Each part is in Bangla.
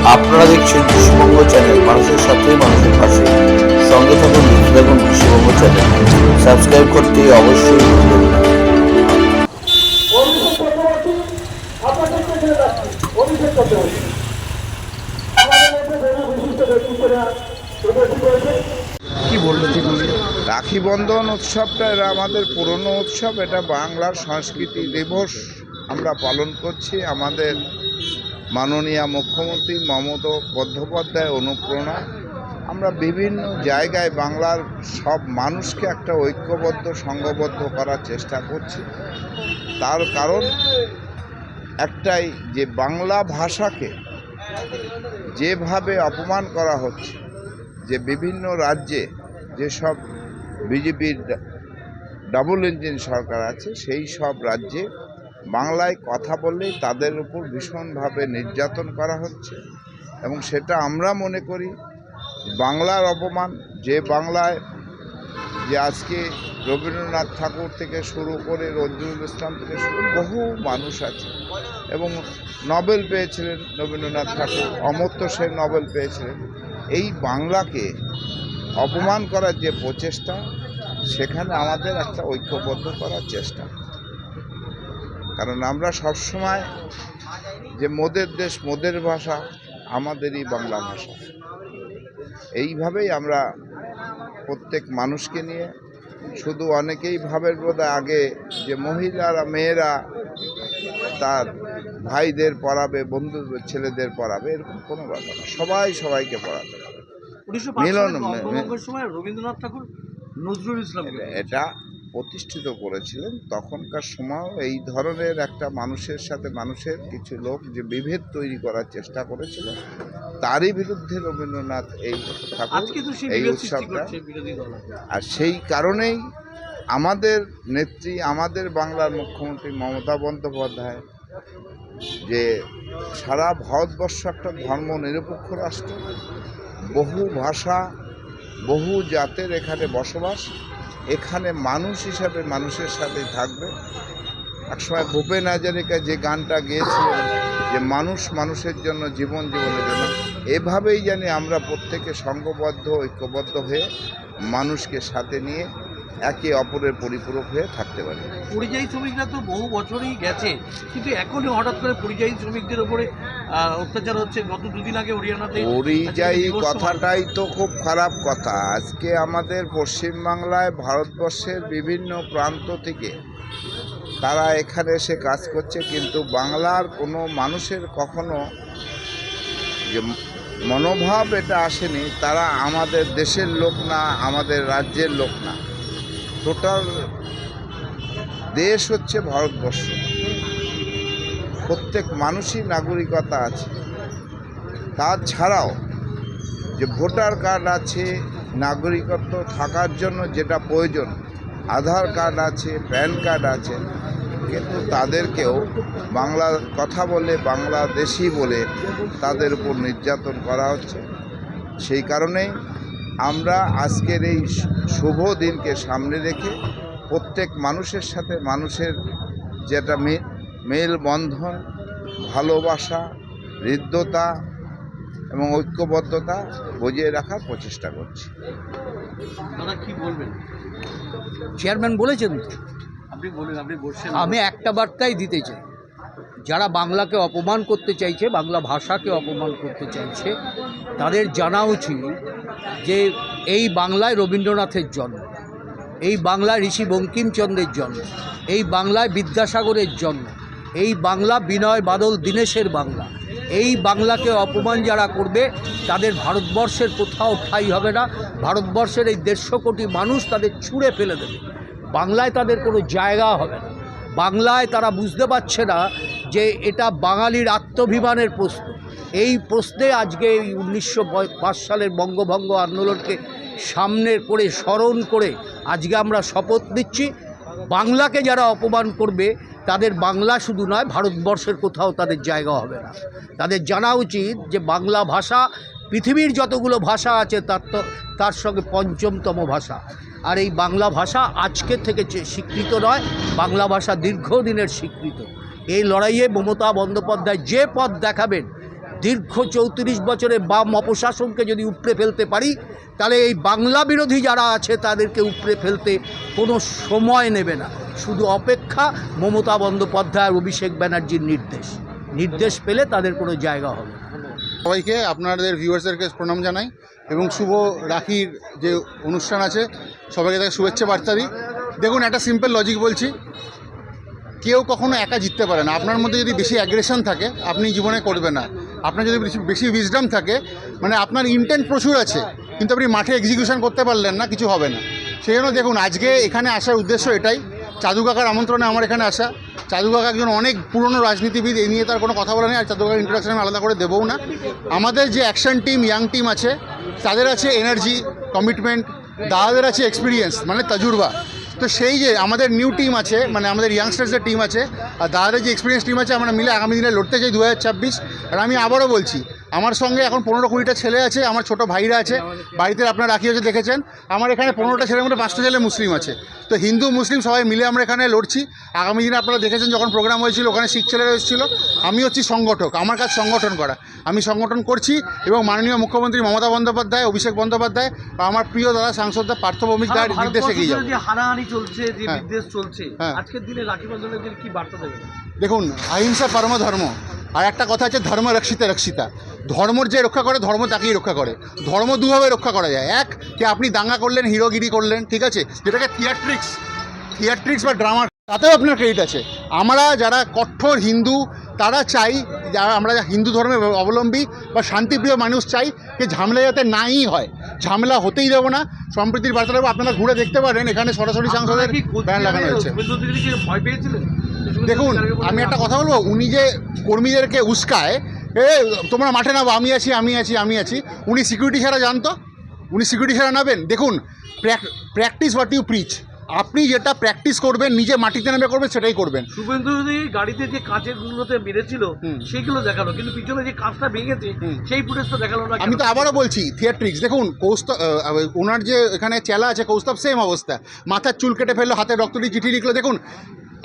আপনারা দেখছেন কৃষিবঙ্গ চ্যানেল, মানুষের সাথে মানুষের পাশে। সঙ্গে থাকুন, দেখুন কৃষিবঙ্গ চ্যানেল। সাবস্ক্রাইব করতে অবশ্যই ভুলবেন না। কি বলবেন? রাখি বন্ধন উৎসবটা এটা আমাদের পুরনো উৎসব, এটা বাংলার সংস্কৃতি দিবস আমরা পালন করছি। আমাদের মাননীয় মুখ্যমন্ত্রী মমতা বন্দ্যোপাধ্যায় অনুপ্রেরণায় আমরা বিভিন্ন জায়গায় বাংলার সব মানুষকে একটা ঐক্যবদ্ধ সংঘবদ্ধ করার চেষ্টা করছি। তার কারণ একটাই, যে বাংলা ভাষাকে যেভাবে অপমান করা হচ্ছে, যে বিভিন্ন রাজ্যে যেসব বিজেপির ডাবল ইঞ্জিন সরকার আছে, সেই সব রাজ্যে বাংলায় কথা বললেই তাদের উপর ভীষণভাবে নির্যাতন করা হচ্ছে। এবং সেটা আমরা মনে করি বাংলার অপমান। যে বাংলায় যে আজকে রবীন্দ্রনাথ ঠাকুর থেকে শুরু করে নজরুল ইসলাম থেকে শুরু বহু মানুষ আছে, এবং নোবেল পেয়েছিলেন রবীন্দ্রনাথ ঠাকুর, অমর্ত্য সেন নোবেল পেয়েছিলেন। এই বাংলাকে অপমান করার যে প্রচেষ্টা, সেখানে আমাদের একটা ঐক্যবদ্ধ করার চেষ্টা। কারণ আমরা সবসময় যে মোদের দেশ মোদের ভাষা, আমাদেরই বাংলা ভাষা, এইভাবেই আমরা প্রত্যেক মানুষকে নিয়ে, শুধু অনেকেই ভাবের বোধহয় আগে যে মহিলারা মেয়েরা তার ভাইদের পড়াবে, বন্ধু ছেলেদের পড়াবে, এরকম কোনো ব্যাপার না। সবাই সবাইকে পড়াবে। মিলন রবীন্দ্রনাথ ঠাকুর নজরুল ইসলাম এটা প্রতিষ্ঠিত করেছিলেন। তখনকার সময়ও এই ধরনের একটা মানুষের সাথে মানুষের কিছু লোক যে বিভেদ তৈরি করার চেষ্টা করেছিল, তারই বিরুদ্ধে রবীন্দ্রনাথ এই ঠাকুর এই উৎসবটা। আর সেই কারণেই আমাদের নেত্রী, আমাদের বাংলার মুখ্যমন্ত্রী মমতা বন্দ্যোপাধ্যায়, যে সারা ভারতবর্ষ একটা ধর্ম নিরপেক্ষ রাষ্ট্র, বহু ভাষা বহু জাতের এখানে বসবাস, এখানে মানুষ হিসাবে মানুষের সাথে থাকবে। একসময় ভূপেন হাজারিকা যে গানটা গেয়েছিলেন, যে মানুষ মানুষের জন্য, জীবন জীবনের জন্য, এভাবেই জানি আমরা প্রত্যেকে সংঘবদ্ধ ঐক্যবদ্ধ হয়ে মানুষকে সাথে নিয়ে একে অপরের পরিপূরক হয়ে থাকতে পারি। পরিযায়ী শ্রমিকরা তো বহু বছরই গেছে, কিন্তু এখনই হঠাৎ করে পরিযায়ী শ্রমিকদের উপরে অত্যাচার হচ্ছে। গত দুদিন আগে হরিয়ানাতে পরিযায়ী কথাটাই তো খুব খারাপ কথা। আজকে আমাদের পশ্চিমবাংলায় ভারতবর্ষের বিভিন্ন প্রান্ত থেকে তারা এখানে এসে কাজ করছে, কিন্তু বাংলার কোনো মানুষের কখনো যে মনোভাব এটা আসেনি তারা আমাদের দেশের লোক না, আমাদের রাজ্যের লোক না। টোটাল দেশ হচ্ছে ভারতবর্ষ, প্রত্যেক মানুষই নাগরিকতা আছে। তাছাড়াও যে ভোটার কার্ড আছে, নাগরিকত্ব থাকার জন্য যেটা প্রয়োজন, আধার কার্ড আছে, প্যান কার্ড আছে, কিন্তু তাদেরকেও বাংলা কথা বলে, বাংলাদেশি বলে তাদের উপর নির্যাতন করা হচ্ছে। সেই কারণেই আমরা আজকের এই শুভ দিনকে সামনে রেখে প্রত্যেক মানুষের সাথে মানুষের যেটা মেলবন্ধন, ভালোবাসা, হৃদ্যতা এবং ঐক্যবদ্ধতা বজিয়ে রাখার প্রচেষ্টা করছি। দাদা কি বলবেন? চেয়ারম্যান বলেছেন তো, আপনি বলেন, আপনি বলছেন। আমি একটা বার্তাই দিতে চাই, যারা বাংলাকে অপমান করতে চাইছে, বাংলা ভাষাকে অপমান করতে চাইছে, তাদের জানা উচিত যে এই বাংলায় রবীন্দ্রনাথের জন্ম, এই বাংলায় ঋষি বঙ্কিমচন্দ্রের জন্ম, এই বাংলায় বিদ্যাসাগরের জন্ম, এই বাংলা বিনয় বাদল দীনেশের বাংলা। এই বাংলাকে অপমান যারা করবে তাদের ভারতবর্ষের কোথাও ঠাঁই হবে না। ভারতবর্ষের এই 150 কোটি মানুষ তাদের ছুঁড়ে ফেলে দেবে। বাংলায় তাদের কোনো জায়গা হবে না। বাংলায় তারা বুঝতে পারছে না যে এটা বাঙালির আত্মাভিমানের প্রশ্ন। এই প্রশ্নে আজকে এই 1905 সালের বঙ্গভঙ্গ আন্দোলনকে সামনে করে, স্মরণ করে আজকে আমরা শপথ নিচ্ছি, বাংলাকে যারা অপমান করবে তাদের বাংলা শুধু নয়, ভারতবর্ষের কোথাও তাদের জায়গা হবে না। তাদের জানা উচিত যে বাংলা ভাষা পৃথিবীর যতগুলো ভাষা আছে তার সঙ্গে 5ম ভাষা। আর এই বাংলা ভাষা আজকে থেকে স্বীকৃত নয়, বাংলা ভাষা দীর্ঘদিনের স্বীকৃত। এই লড়াইয়ে মমতা বন্দ্যোপাধ্যায় যে পথ দেখাবেন, দীর্ঘ 34 বছরে বাম অপশাসনকে যদি উপড়ে ফেলতে পারি, তাহলে এই বাংলা বিরোধী যারা আছে তাদেরকে উপড়ে ফেলতে কোনো সময় নেবে না। শুধু অপেক্ষা মমতা বন্দ্যোপাধ্যায়, অভিষেক ব্যানার্জির নির্দেশ পেলে তাদের কোনো জায়গা হবে না। সবাইকে আপনাদের ভিউয়ার্সদেরকে প্রণাম জানাই এবং শুভ রাখির যে অনুষ্ঠান আছে সবাইকে তাকে শুভেচ্ছা বার্তা দিই। দেখুন, একটা সিম্পল লজিক বলছি, কেউ কখনো একা জিততে পারে না। আপনার মধ্যে যদি বেশি অ্যাগ্রেশন থাকে আপনি জীবনে করবেন না। আপনার যদি বেশি উইজডম থাকে, মানে আপনার ইন্টেন্ট প্রচুর আছে কিন্তু আপনি মাঠে এক্সিকিউশন করতে পারলেন না, কিছু হবে না। সেই জন্য দেখুন, আজকে এখানে আসার উদ্দেশ্য এটাই, চাঁদু কাকার আমন্ত্রণে আমার এখানে আসা। চাঁদু কাকা একজন অনেক পুরনো রাজনীতিবিদ, এই নিয়ে তার কোনো কথা বলা নেই, আর চাঁদু কাকার ইন্ট্রোডাকশন আমি আলাদা করে দেবও না। আমাদের যে অ্যাকশন টিম, ইয়াং টিম আছে, তাদের আছে এনার্জি, কমিটমেন্ট, দাদাদের আছে এক্সপিরিয়েন্স মানে তাজুর্বা। তো সেই যে আমাদের নিউ টিম আছে, মানে আমাদের ইয়াংস্টার্সের টিম আছে, আর দাদাদের যে এক্সপিরিয়েন্স টিম আছে, আমরা মিলে আগামী দিনে লড়তে চাই 2026। আর আমি আবারও বলছি, আমার সঙ্গে এখন 15-20টা ছেলে আছে, আমার ছোটো ভাইরা আছে, বাড়িতে আপনারা রাখি হচ্ছে দেখেছেন। আমার এখানে 15টা ছেলের মধ্যে 5টা ছেলে মুসলিম আছে। তো হিন্দু মুসলিম সবাই মিলে আমরা এখানে লড়ছি। আগামী দিনে আপনারা দেখেছেন যখন প্রোগ্রাম হয়েছিল, ওখানে শিখ ছেলেরা এসেছিলো। আমি হচ্ছি সংগঠক, আমার কাজ সংগঠন করা, আমি সংগঠন করছি। এবং মাননীয় মুখ্যমন্ত্রী মমতা বন্দ্যোপাধ্যায়, অভিষেক বন্দ্যোপাধ্যায়, আমার প্রিয় দাদা সাংসদ পার্থ ভৌমিকদার নির্দেশে এগিয়ে যাবো। যে হানাহানি চলছে, যে হ্যাঁ। বিদ্বেষ চলছে, হ্যাঁ। আজকের দিনে রাখি বন্ধনের দিন কি বার্তা দেবেন? দেখুন, অহিংসা পরম ধর্ম। আর একটা কথা আছে, ধর্ম রক্ষিতা। ধর্মর যে রক্ষা করে, ধর্ম তাকেই রক্ষা করে। ধর্ম দুভাবে রক্ষা করা যায়। এক, কি আপনি দাঙ্গা করলেন, হিরোগিরি করলেন, ঠিক আছে, যেটাকে থিয়েট্রিক্স বা ড্রামা, তাতেও আপনার ক্রেডিট আছে। আমরা যারা কঠোর হিন্দু, তারা চাই, যারা আমরা হিন্দু ধর্মের অবলম্বী বা শান্তিপ্রিয় মানুষ চাই, যে ঝামেলা যাতে নাই হয়, ঝামেলা হতেই দেবো না। সম্প্রীতির বার্তা দেবো। আপনারা ঘুরে দেখতে পারেন, এখানে সরাসরি সাংসদের ব্যান লাগানো হয়েছে। ভয় পেয়েছিলেন? দেখুন, আমি একটা কথা বলবো, উনি যে কর্মীদেরকে উস্কায়, তোমরা মাঠে নামো, আমি আছি, উনি সিকিউরিটি ছাড়া জানতো? উনি সিকিউরিটি ছাড়া নাবেন? দেখুন, প্র্যাকটিস হোয়াট ইউ প্রিচ। আপনি যেটা প্র্যাকটিস করবেন, নিজে মাটিতে নেমে করবেন, সেটাই করবেন। শুভেন্দু গাড়িতে যে কাঁচের গুলোতে মেরেছিল সেগুলো দেখালো, কিন্তু পিছনে যে কাঁচটা ভেঙেছে সেই ফুটেজটা দেখালো না। আমি তো আবারও বলছি, থিয়েট্রিক্স। দেখুন, ওনার যে এখানে চেলা আছে কৌস্তব, সেম অবস্থা, মাথার চুল কেটে ফেললো, হাতে রক্ত দিয়ে চিঠি লিখলো। দেখুন,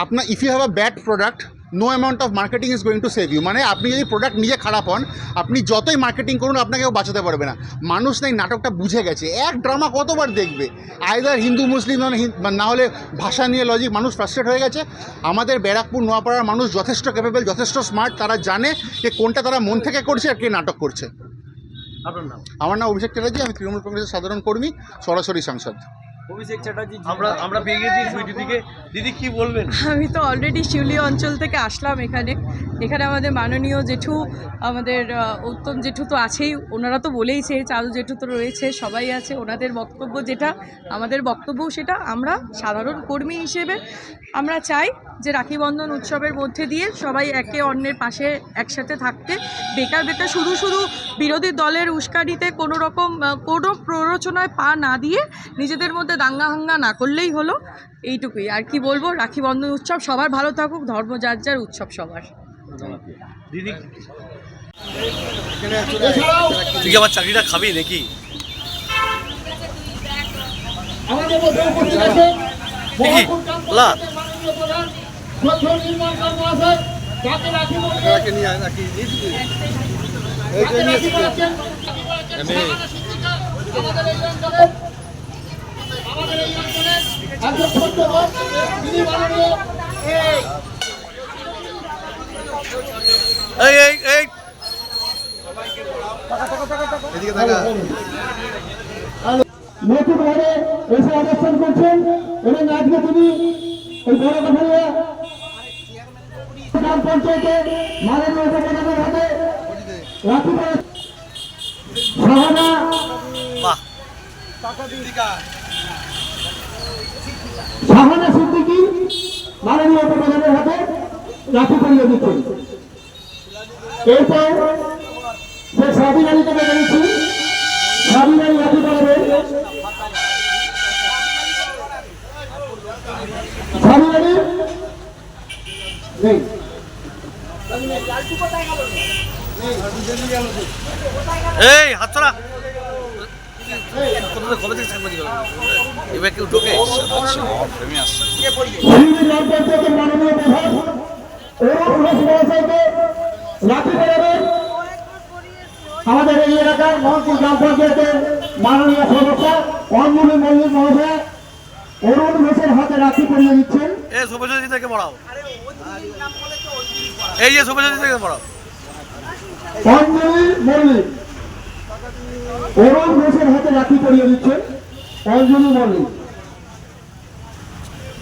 আপনার if you have a bad product, no amount of marketing is going to save you. মানে আপনি যদি প্রোডাক্ট নিজে খারাপ হন, আপনি যতই মার্কেটিং করুন, আপনাকে কেউ বাঁচাতে পারবে না। মানুষ নেই, নাটকটা বুঝে গেছে। এক ড্রামা কতবার দেখবে? আইদার হিন্দু মুসলিম, না হলে ভাষা নিয়ে লজিক। মানুষ ফ্রাস্ট্রেট হয়ে গেছে। আমাদের ব্যারাকপুর নোয়াপাড়ার মানুষ যথেষ্ট ক্যাপেবল, যথেষ্ট স্মার্ট। তারা জানে যে কোনটা তারা মন থেকে করছে আর কে নাটক করছে। আপনার নাম? আমার নাম অভিষেক চ্যাটার্জি, আমি তৃণমূল কংগ্রেসের সাধারণ কর্মী, সরাসরি সাংসদ। অভিষেক চ্যাটার্জি, আমরা পেয়ে গেছি সুইটি দিকে। দিদি কি বলবেন? আমি তো অলরেডি শিউলি অঞ্চল থেকে আসলাম এখানে আমাদের মাননীয় জেঠু, আমাদের উত্তম জেঠু তো আছেই, ওনারা তো বলেইছে, চালু জেঠু তো রয়েছে, সবাই আছে। ওনাদের বক্তব্য যেটা, আমাদের বক্তব্যও সেটা। আমরা সাধারণ কর্মী হিসেবে আমরা চাই যে রাখি বন্ধন উৎসবের মধ্যে দিয়ে সবাই একে অন্যের পাশে একসাথে থাকতে, বেকার শুধু বিরোধী দলের উস্কানিতে কোনো রকম কোনো প্ররোচনায় পা না দিয়ে নিজেদের মধ্যে দাঙ্গা হাঙ্গা না করলেই হলো, এইটুকুই। আর কি বলবো, রাখি বন্ধন উৎসব সবার ভালো থাকুক, ধর্ম যার যার, উৎসব সবার। দিদি, তুই কি আমার চাকরিটা খাবি নাকি? এই নতুনভাবে এসে অবস্থান করছেন এবং আজকে তিনি এই বড় কাঠালিয়া গ্রাম পঞ্চায়েতে মাননীয় উপপ্রধানের হাতে রাখি সাহানা সিদ্দিকী মাননীয় উপপ্রধানের হাতে রাখি পরিয়ে দিচ্ছেন। এরপর সে স্বাধীন আলীকে বলেছি, স্বাধীন আলী রাখি পড়াবে। স্বাধীন আলী নেই, এই হাতছড়া কবে থেকে সাংবাদিক এবার কেউ ঢোকে? গ্রাম পঞ্চায়েতের মাননীয় প্রধান রাখি পড়াবেন আমাদের এই এলাকার মহকুমা গ্রাম পঞ্চায়েতের মাননীয় সদস্য অঞ্জলি মল্লিক মহাশয় অরুণ ঘোষের হাতে রাখি পরিয়ে দিচ্ছেন। এই শুভেচ্ছা থেকে পড়াও, এই যে শুভেচ্ছা থেকে পড়াও। অঞ্জলি মল্লিক অরুণ ঘোষের হাতে রাখি পরিয়ে দিচ্ছেন অঞ্জলি মল্লিক।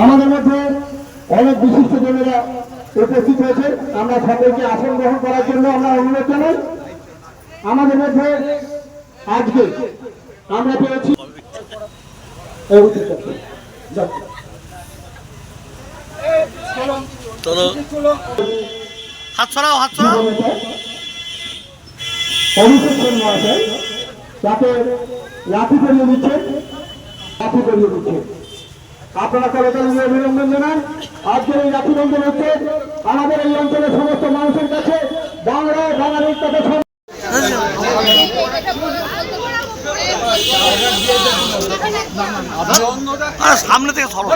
আমাদের মধ্যে অনেক বিশিষ্টজনেরা উপস্থিত হয়েছে, আমরা সকলকে আসন গ্রহণ করার জন্য আমরা অনুরোধ জানাই। আমাদের মধ্যে আজকে আমরা পেয়েছি হাত ছড়াও, হাত ছড়াও। অভিষেক সেন মহাশয় তাকে রাখি পরিয়ে দিচ্ছেন, রাখি পরিয়ে দিচ্ছেন। আপনারা করতালি দিয়ে অভিনন্দন জানান। আজকের এই রাখি বন্ধন হচ্ছে আমাদের এই অঞ্চলের সমস্ত মানুষের কাছে বাংলায় বাঙালির কাছে সামনে থেকে সরো।